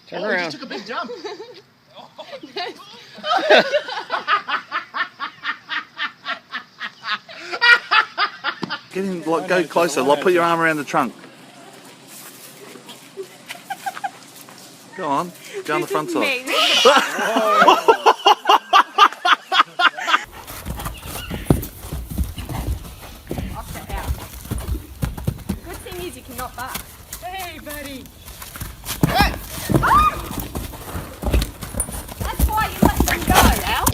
Turn around. You took a big jump. Get in, go closer. Put your arm around the trunk. Go on. Go on the front side. Good thing is you cannot back. Hey, buddy. Hey! Ah! That's why you let them go, Al.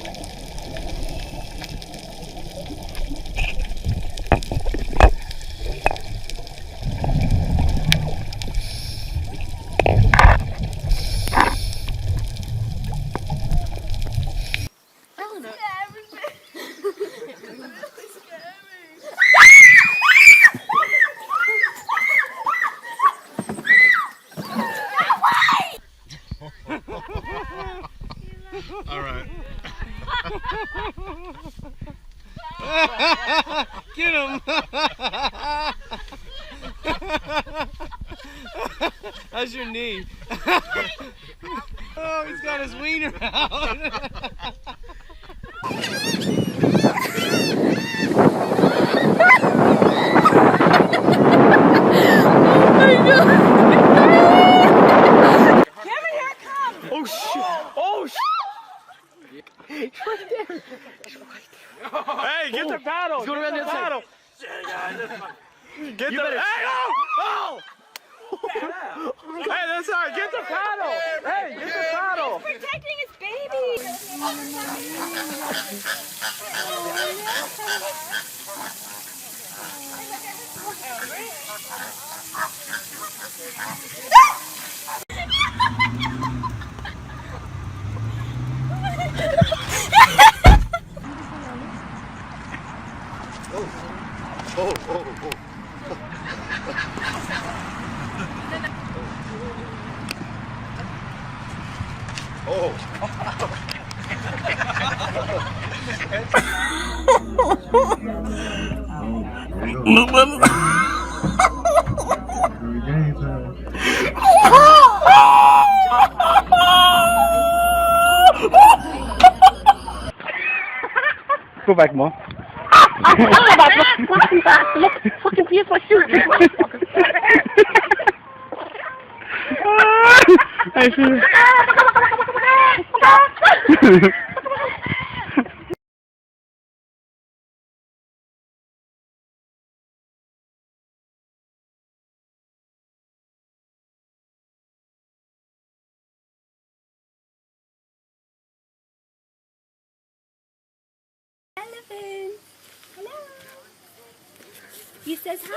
All right. Get him! How's your knee? Oh, he's got his wiener out. Oh shit! Oh shit! Hey, get the paddle! He's going around the other side. Get the paddle! Hey, oh! Oh! Hey, that's all right. Get the paddle! Hey, get the paddle! He's protecting his baby. Go back, Mom. Fucking piece of shit. I see. Elephant. Hello. He says hi.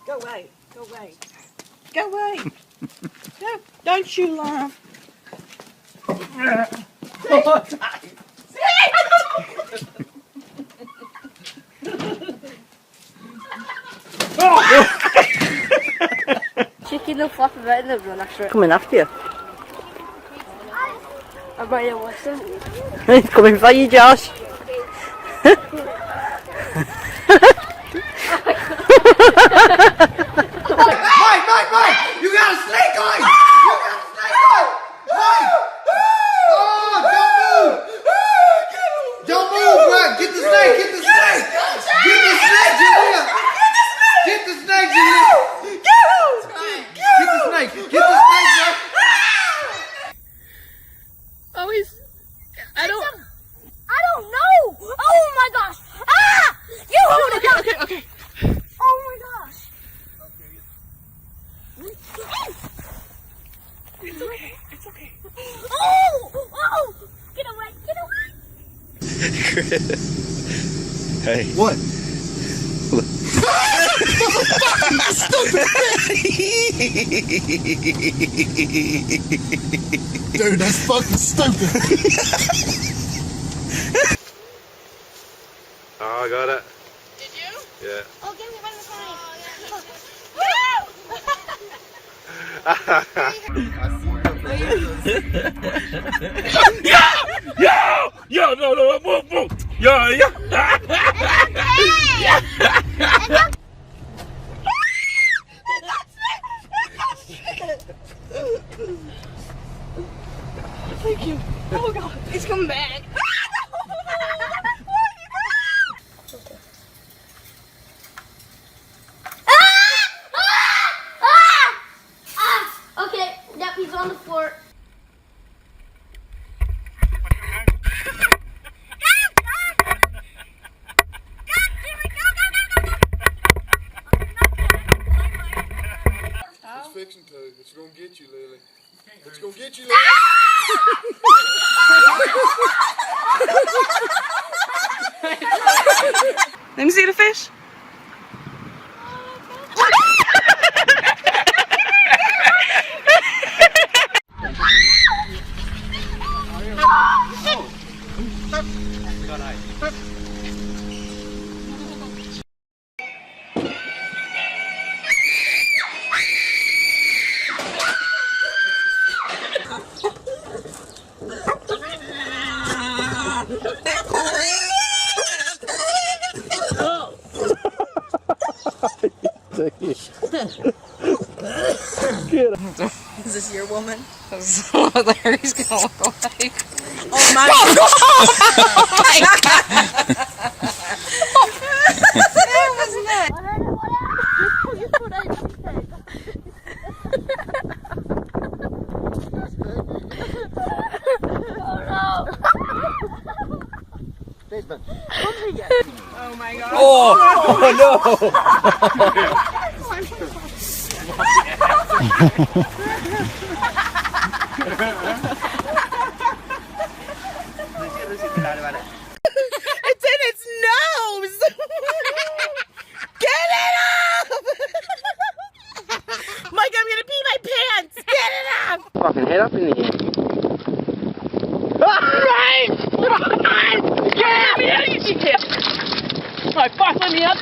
Go away. Go away. Go away. No, don't you laugh. Chicken will flop about in the run after it. Coming after you. I might have watched him. He's coming for you, Josh. Mike! You got a snake on! You got a snake on! Mike! Oh, don't move, bro! Get the snake! Get the snake! Get the snake, Julia! Get the snake, Julia! Get the snake! Get the snake, bro! Oh, he's... I don't... It's okay. It's okay. Oh! Oh! Get away! Get away! Hey. What? Dude, that's fucking stupid. Oh, I got it. Did you? Yeah. Oh, give me one of the signs. Yo, no, boom, boom. Yo. Thank you. Oh God, it's coming back. Okay, yep, he's on the floor. It's fixing to. It's gonna get you, Lily. It's gonna get you, Lily. Let me see the fish. Is this your woman? That's what Larry's gonna look like. Oh my God! That was nuts. Oh my God. Oh It's in its nose! Get it up! Mike, I'm gonna pee my pants! Get it up! Fucking head up in the air. Get me out, you kid! Alright, fuck, let me up!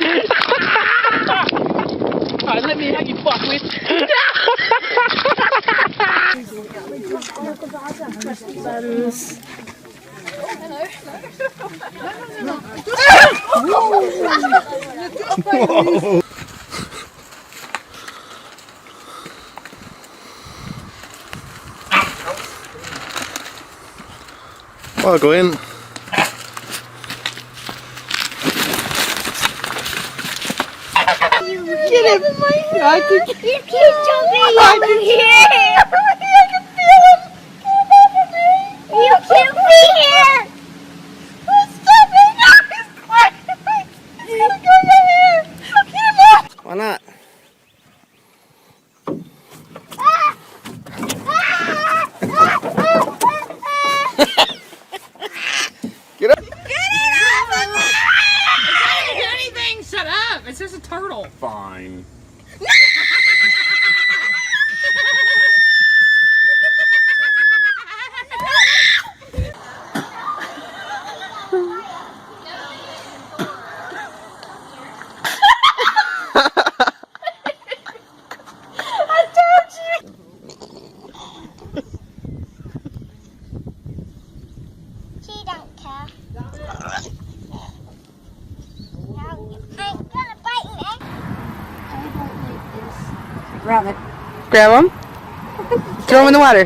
Alright, let me out, you fuckwit! I'll go in. Get him! I can keep jumping over here! I can feel him! You can't be here! Stop it! No, he's climbing! He's gonna go in here! Get him off! Why not? Get up! Shut up! It's just a turtle. Fine. She don't care. I'm gonna bite me. I don't like this. Grab it. Grab him. Throw him in the water.